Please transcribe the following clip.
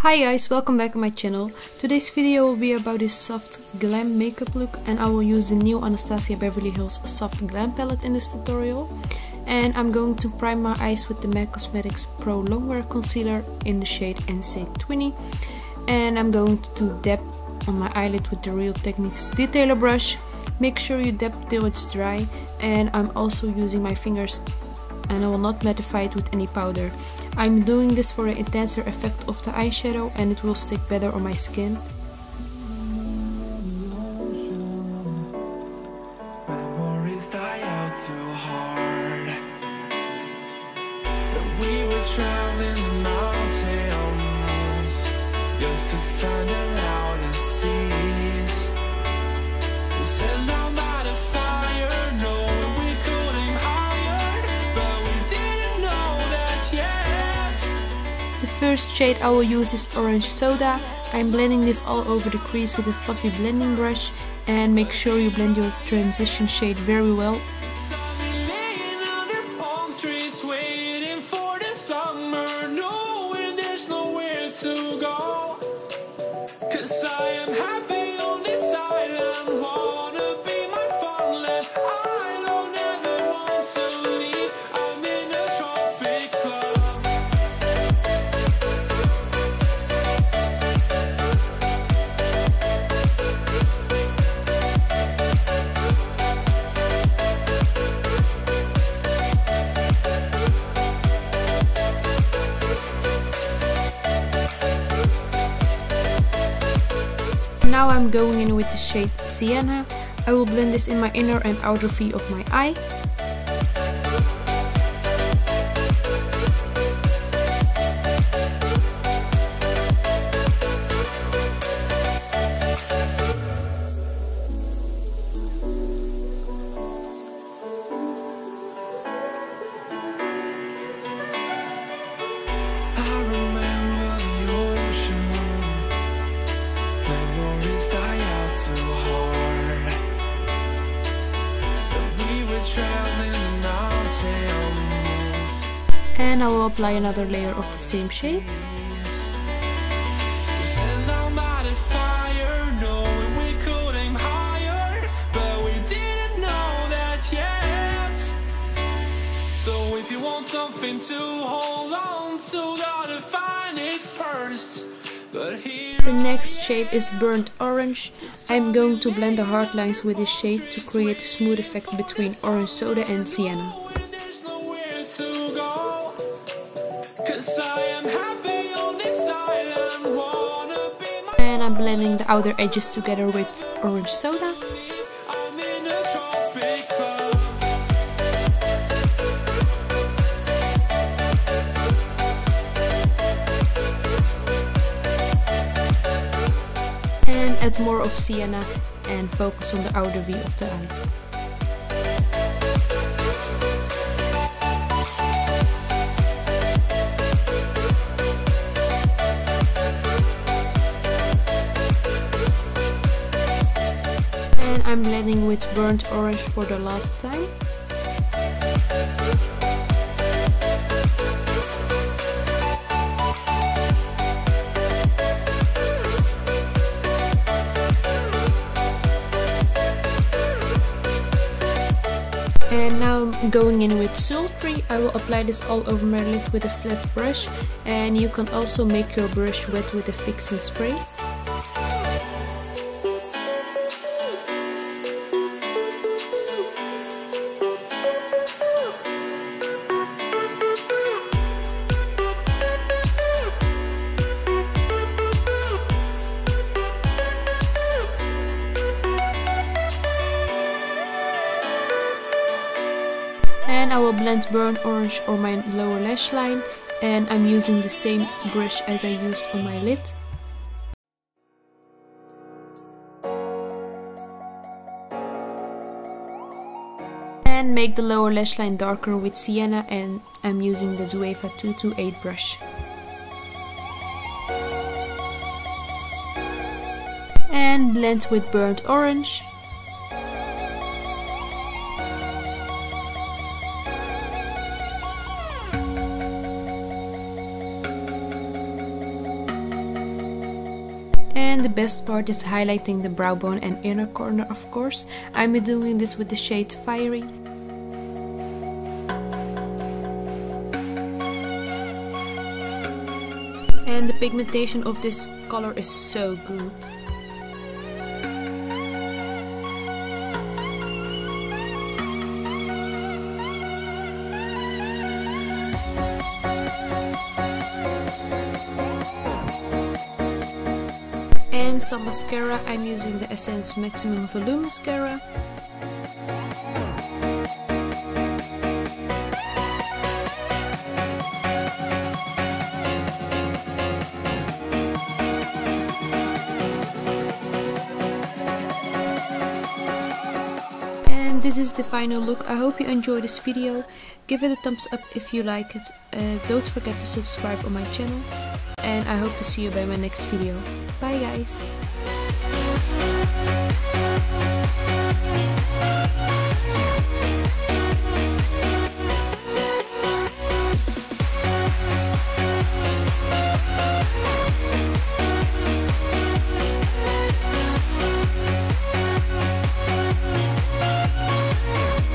Hi guys, welcome back to my channel. Today's video will be about this soft glam makeup look, and I will use the new Anastasia Beverly Hills soft glam palette in this tutorial. And I'm going to prime my eyes with the MAC Cosmetics Pro Longwear Concealer in the shade NC20. And I'm going to dab on my eyelid with the Real Techniques detailer brush. Make sure you dab till it's dry, and I'm also using my fingers and I will not mattify it with any powder. I'm doing this for an intenser effect of the eyeshadow, and it will stick better on my skin. The first shade I will use is Orange Soda. I'm blending this all over the crease with a fluffy blending brush, and make sure you blend your transition shade very well. Now I'm going in with the shade Sienna. I will blend this in my inner and outer V of my eye. And I will apply another layer of the same shade. So if you want something to hold on to, gotta find it first. The next shade is Burnt Orange. I'm going to blend the hard lines with this shade to create a smooth effect between Orange Soda and Sienna. And I'm blending the outer edges together with Orange Soda. And add more of Sienna and focus on the outer V of the eye. And I'm blending with Burnt Orange for the last time. And now I'm going in with Sultry. I will apply this all over my lid with a flat brush, and you can also make your brush wet with a fixing spray. And I will blend Burnt Orange on my lower lash line, and I'm using the same brush as I used on my lid. And make the lower lash line darker with Sienna, and I'm using the Zoeva 228 brush. And blend with Burnt Orange. And the best part is highlighting the brow bone and inner corner, of course. I'm doing this with the shade Fiery. And the pigmentation of this color is so good. And some mascara, I'm using the Essence Maximum Volume Mascara. And this is the final look. I hope you enjoyed this video. Give it a thumbs up if you like it. Don't forget to subscribe on my channel. And I hope to see you by my next video. Bye guys!